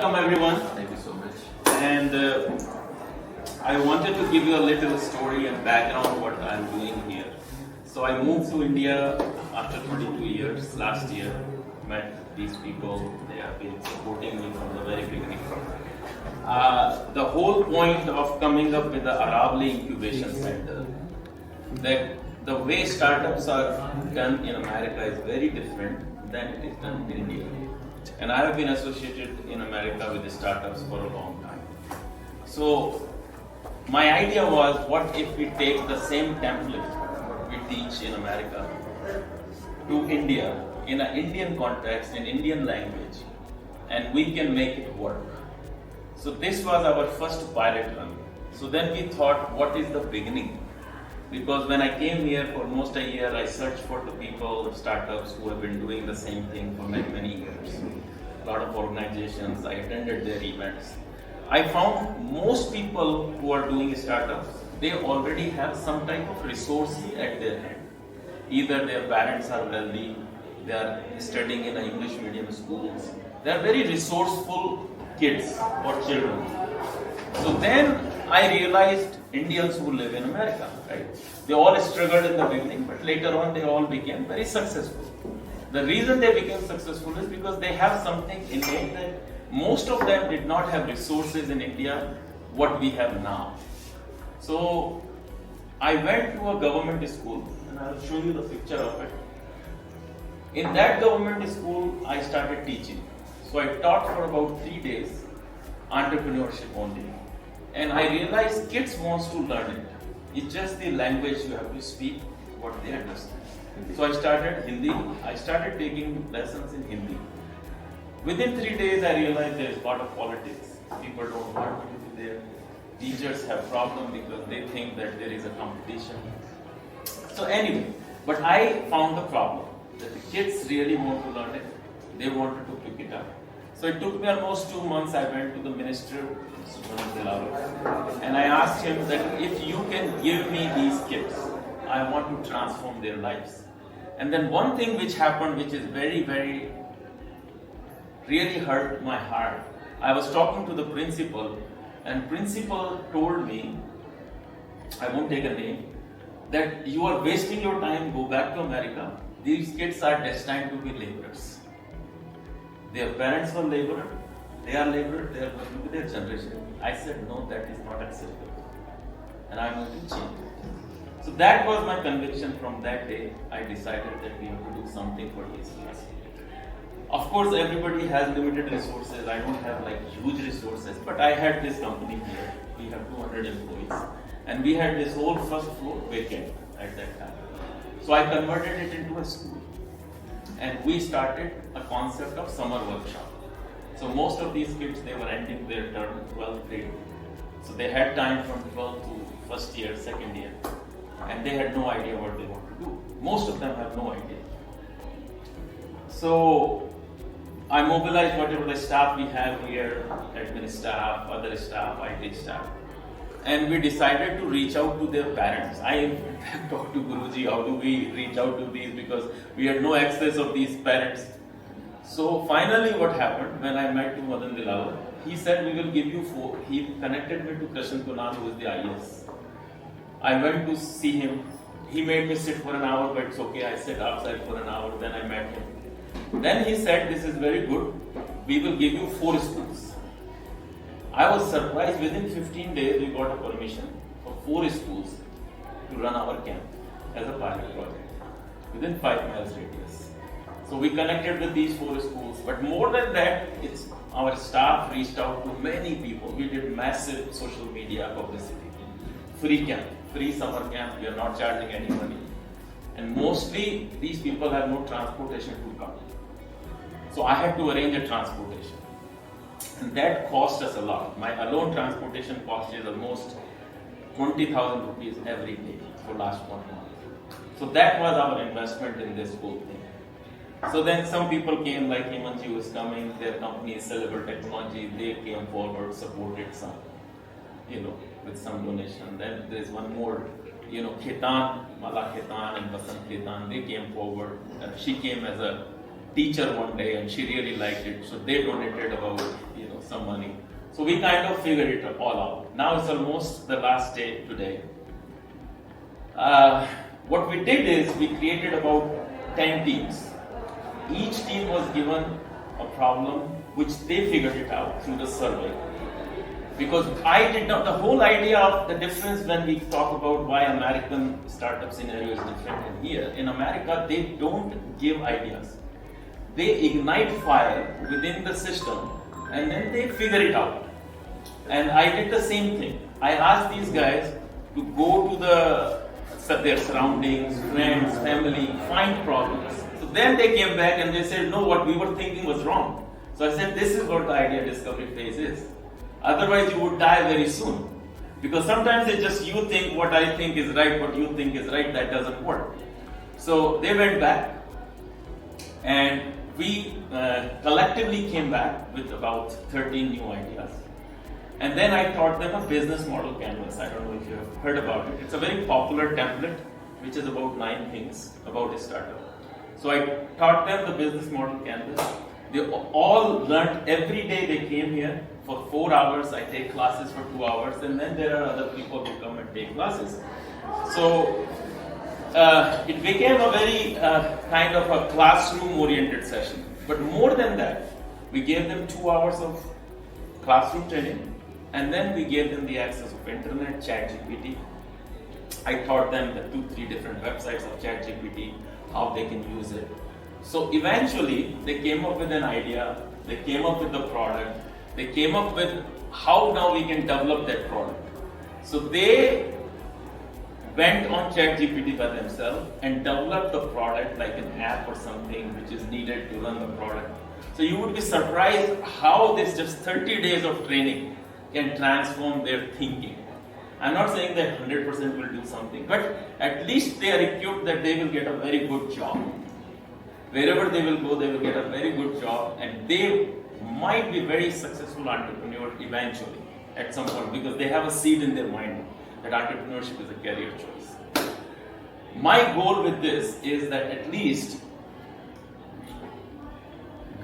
Welcome everyone. Thank you so much. And I wanted to give you a little story and background what I'm doing here. So I moved to India after 22 years last year. Met these people. They have been supporting me from the very beginning. The whole point of coming up with the Aravali Incubation Center, that the way startups are done in America is very different than it is done in India. And I have been associated in America with the startups for a long time. So my idea was, what if we take the same template we teach in America to India, in an Indian context, in Indian language, and we can make it work. So this was our first pilot run. So then we thought, what is the beginning? Because when I came here for almost a year, I searched for the people, the startups who have been doing the same thing for many, many years. A lot of organizations, I attended their events. I found most people who are doing startups, they already have some type of resources at their hand. Either their parents are wealthy, they are studying in English medium schools. They are very resourceful kids or children. So then I realized Indians who live in America, right? They all struggled in the beginning, but later on they all became very successful. The reason they became successful is because they have something innate that most of them did not have resources in India what we have now. So I went to a government school, and I'll show you the picture of it. In that government school, I started teaching. So I taught for about 3 days, entrepreneurship only. And I realized kids wants to learn it. It's just the language you have to speak what they understand. So I started Hindi. I started taking lessons in Hindi. Within 3 days, I realized there is a lot of politics. People don't want to be there. Teachers have problem because they think that there is a competition. So anyway, but I found the problem that the kids really want to learn it. They wanted to pick it up. So it took me almost 2 months. I went to the minister, and I asked him that if you can give me these kids, I want to transform their lives. And then one thing which happened, which is very, very, really hurt my heart. I was talking to the principal, and principal told me, I won't take a name, that you are wasting your time, go back to America. These kids are destined to be laborers. Their parents were laborer, they are laborer, they are going to be their generation. I said, no, that is not acceptable. And I am going to change it. So that was my conviction. From that day, I decided that we have to do something for these kids. Of course, everybody has limited resources. I don't have like huge resources, but I had this company here. We have 200 employees. And we had this whole first floor vacant at that time. So I converted it into a school. And we started a concept of summer workshop. So most of these kids, they were ending their term 12th grade. So they had time from 12th to first year, second year. And they had no idea what they want to do. Most of them have no idea. So I mobilized whatever the staff we have here, admin staff, other staff, IT staff. And we decided to reach out to their parents. I talked to Guruji, how do we reach out to these, because we had no access of these parents. So finally what happened, when I met to Madan Dilawar, he said we will give you 4. He connected me to Kunal, who is the IS. I went to see him. He made me sit for an hour, but it's okay. I sat outside for an hour, then I met him. Then he said, this is very good. We will give you 4 schools. I was surprised. Within 15 days, we got a permission for 4 schools to run our camp as a pilot project within 5 miles radius. So we connected with these 4 schools. But more than that, it's our staff reached out to many people. We did massive social media publicity. Free camp, free summer camp. We are not charging any money. And mostly, these people have no transportation to come. So I had to arrange a transportation. And that cost us a lot. My alone transportation cost is almost 20,000 rupees every day for last 1 month. So that was our investment in this whole thing. So then some people came, like Himanji was coming, their company is Sellable Technology, they came forward, supported some, with some donation. Then there's one more, Khitan, Mala Khitan and Basant Khitan, they came forward. She came as a teacher one day, and she really liked it, so they donated about some money. So we kind of figured it all out. Now it's almost the last day today. What we did is we created about 10 teams. Each team was given a problem which they figured it out through the survey. Because I did not, the whole idea of the difference when we talk about why American startup scenario is different in here. In America, they don't give ideas. They ignite fire within the system and then they figure it out. And I did the same thing. I asked these guys to go to their surroundings, friends, family, find problems. So then they came back and they said, no, what we were thinking was wrong. So I said, this is what the idea discovery phase is. Otherwise, you would die very soon. Because sometimes it's just you think what I think is right, what you think is right, that doesn't work. So they went back and we collectively came back with about 13 new ideas. And then I taught them a business model canvas. I don't know if you have heard about it. It's a very popular template, which is about 9 things about a startup. So I taught them the business model canvas. They all learned every day. They came here for 4 hours. I take classes for 2 hours, and then there are other people who come and take classes. So it became a very kind of a classroom-oriented session. But more than that, we gave them 2 hours of classroom training, and then we gave them the access of internet, ChatGPT. I taught them the 2-3 different websites of ChatGPT, how they can use it. So eventually, they came up with an idea, they came up with the product, they came up with how now we can develop that product. So they went on ChatGPT by themselves and developed the product like an app or something which is needed to run the product. So you would be surprised how this just 30 days of training can transform their thinking. I'm not saying that 100% will do something, but at least they are equipped that they will get a very good job. Wherever they will go, they will get a very good job, and they might be very successful entrepreneurs eventually at some point, because they have a seed in their mind that entrepreneurship is a career choice. My goal with this is that at least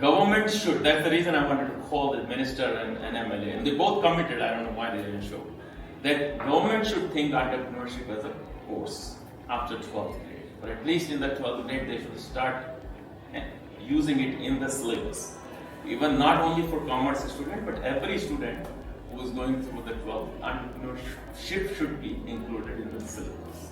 government should, that's the reason I wanted to call the minister and MLA, and they both committed, I don't know why they didn't show, that government should think entrepreneurship as a course after 12th grade. But at least in the 12th grade, they should start using it in the syllabus. Even not only for commerce student, but every student who is going through the 12th, entrepreneurship should be included in the syllabus.